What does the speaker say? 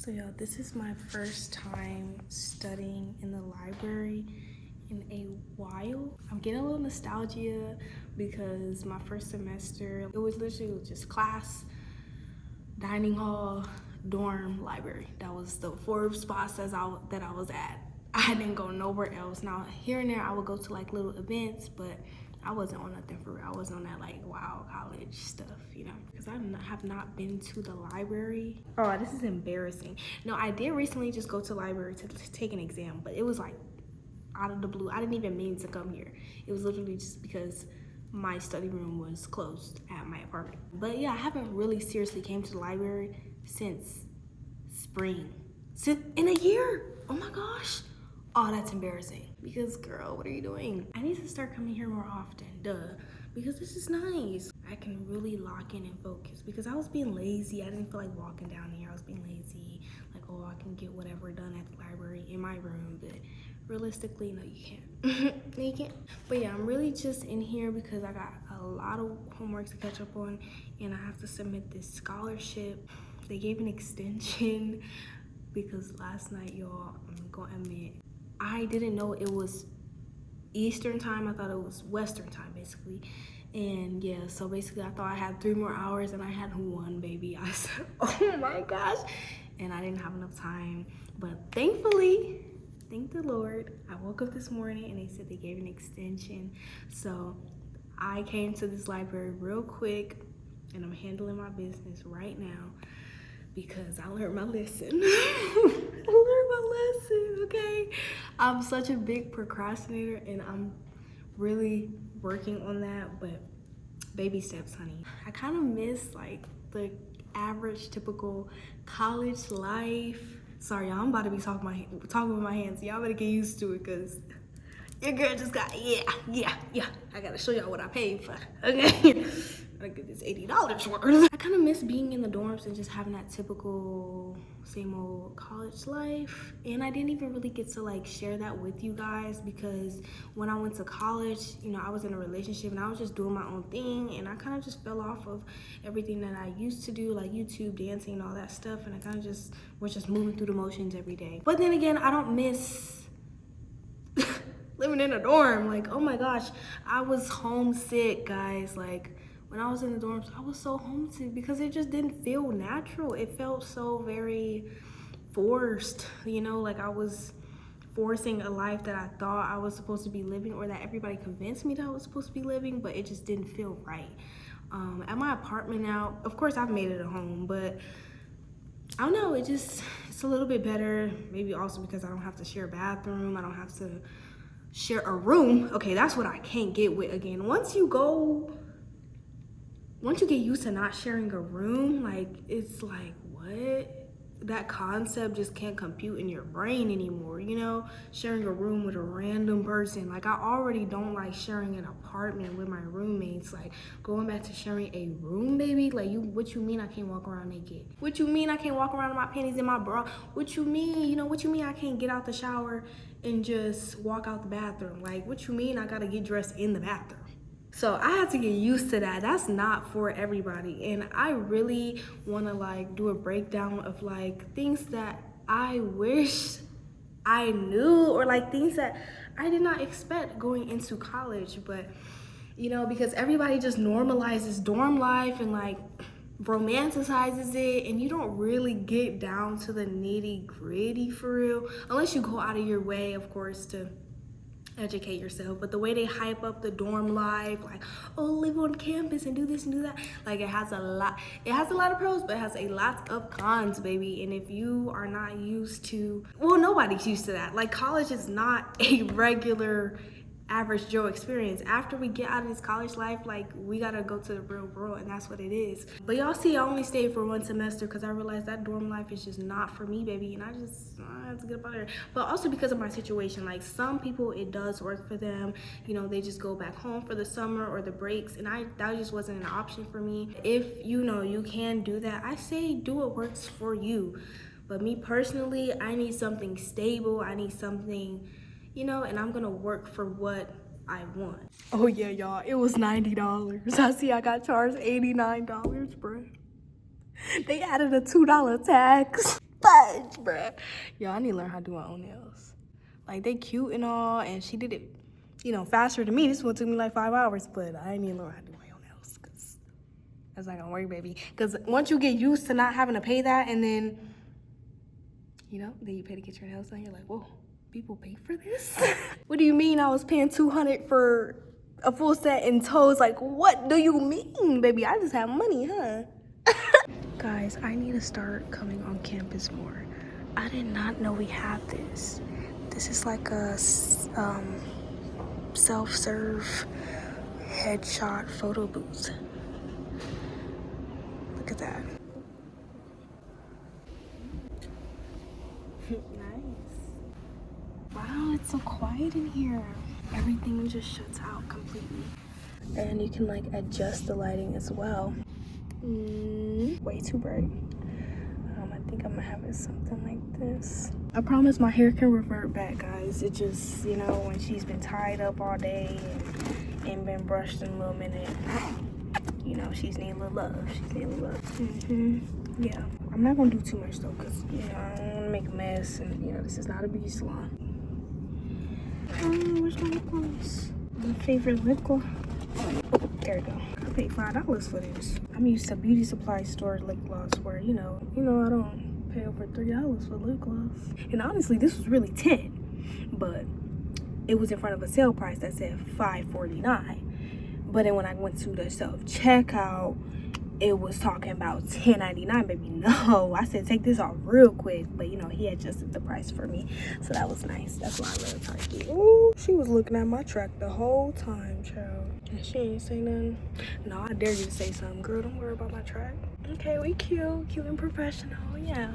So y'all, this is my first time studying in the library in a while. I'm getting a little nostalgia because my first semester, it was literally just class, dining hall, dorm, library. That was the 4 spots that I was at. I didn't go nowhere else. Now here and there I would go to like little events, but I wasn't on nothing for real. I wasn't on that like wow college stuff, you know, because I have not been to the library. Oh, this is embarrassing. No, I did recently just go to the library to take an exam, but it was like out of the blue. I didn't even mean to come here. It was literally just because my study room was closed at my apartment. But yeah, I haven't really seriously came to the library since spring. Since in a year. Oh my gosh. Oh, that's embarrassing. Because girl, what are you doing? I need to start coming here more often, duh. Because this is nice. I can really lock in and focus because I was being lazy. I didn't feel like walking down here. I was being lazy. Like, oh, I can get whatever done at the library in my room. But realistically, no, you can't. No, you can't. But yeah, I'm really just in here because I got a lot of homework to catch up on and I have to submit this scholarship. They gave an extension because last night, y'all, I'm gonna admit, I didn't know it was Eastern time. I thought it was Western time, basically. And yeah, so basically I thought I had 3 more hours and I had 1, baby. I said, oh my gosh. And I didn't have enough time. But thankfully, thank the Lord, I woke up this morning and they said they gave an extension. So I came to this library real quick and I'm handling my business right now because I learned my lesson. Okay? I'm such a big procrastinator and I'm really working on that, but baby steps, honey. I kind of miss like the average typical college life. Sorry, y'all, I'm about to be talking with my hands. Y'all better get used to it because your girl just got, yeah. I gotta show y'all what I paid for, okay? I get this $80 worth. I kind of miss being in the dorms and just having that typical same old college life. And I didn't even really get to like share that with you guys because when I went to college, you know, I was in a relationship and I was just doing my own thing and I kind of just fell off of everything that I used to do, like YouTube, dancing, and all that stuff. And I kind of just was just moving through the motions every day. But then again, I don't miss living in a dorm. Like, oh my gosh, I was homesick, guys. Like, when I was in the dorms, I was so homesick because it just didn't feel natural. It felt so very forced, you know, like I was forcing a life that I thought I was supposed to be living or that everybody convinced me that I was supposed to be living, but it just didn't feel right. At my apartment now, of course I've made it a home, but I don't know, it's a little bit better. Maybe also because I don't have to share a bathroom. I don't have to share a room. Okay, that's what I can't get with again. Once you get used to not sharing a room, like it's like, what? That concept just can't compute in your brain anymore, you know? Sharing a room with a random person. Like I already don't like sharing an apartment with my roommates. Like going back to sharing a room, baby? Like what you mean I can't walk around naked? What you mean I can't walk around in my panties and my bra? What you mean, you know, what you mean I can't get out the shower and just walk out the bathroom? Like what you mean I gotta get dressed in the bathroom? So I had to get used to that. That's not for everybody. And I really want to like do a breakdown of like things that I wish I knew or like things that I did not expect going into college. But, you know, because everybody just normalizes dorm life and like romanticizes it and you don't really get down to the nitty gritty for real. Unless you go out of your way, of course, to educate yourself. But the way they hype up the dorm life, like, oh, live on campus and do this and do that, like it has a lot of pros, but it has a lot of cons, baby. And if you are not used to, well, nobody's used to that. Like college is not a regular average Joe experience. After we get out of this college life, like we gotta go to the real world, and that's what it is. But y'all see, I only stayed for 1 semester because I realized that dorm life is just not for me, baby, and I have to get up out of there. But also because of my situation, like some people it does work for them, you know, they just go back home for the summer or the breaks, and that just wasn't an option for me. If you know you can do that, I say do what works for you. But me personally, I need something stable. I need something, you know, and I'm gonna work for what I want. Oh yeah, y'all, it was $90. I see I got charged $89, bro. They added a $2 tax. fudge, bruh. Yo, I need to learn how to do my own nails. Like, they cute and all, and she did it, you know, faster than me. This one took me like 5 hours, but I need to learn how to do my own nails, because that's not gonna work, baby. Because once you get used to not having to pay that, and then, you know, then you pay to get your nails done, you're like, whoa, people pay for this? What do you mean I was paying $200 for a full set and toes? Like, what do you mean, baby? I just have money, huh? Guys, I need to start coming on campus more. I did not know we had this. This is like a self-serve headshot photo booth. Look at that. Nice. Wow, it's so quiet in here. Everything just shuts out completely. And you can like adjust the lighting as well. Way too bright. I think I'm gonna have it something like this. I promise my hair can revert back, guys. It just, you know, when she's been tied up all day and been brushed in a little minute, you know, she's needing a little love. She's needing a little love. Yeah. I'm not gonna do too much though, because, you know, I don't wanna make a mess, and, you know, this is not a beauty salon. Oh, where's my lip gloss? My favorite lip gloss. There we go. I paid $5 for this. I'm used to beauty supply store lip gloss where, you know, I don't pay over $3 for lip gloss. And honestly, this was really $10, but it was in front of a sale price that said $5.49. But then when I went to the self-checkout, it was talking about $10.99, baby. No, I said take this off real quick, but you know, he adjusted the price for me, so that was nice. That's why I love Target. Ooh, she was looking at my track the whole time, child, and she ain't say nothing. No, I dare you to say something, girl. Don't worry about my track. Okay, we cute and professional. Yeah.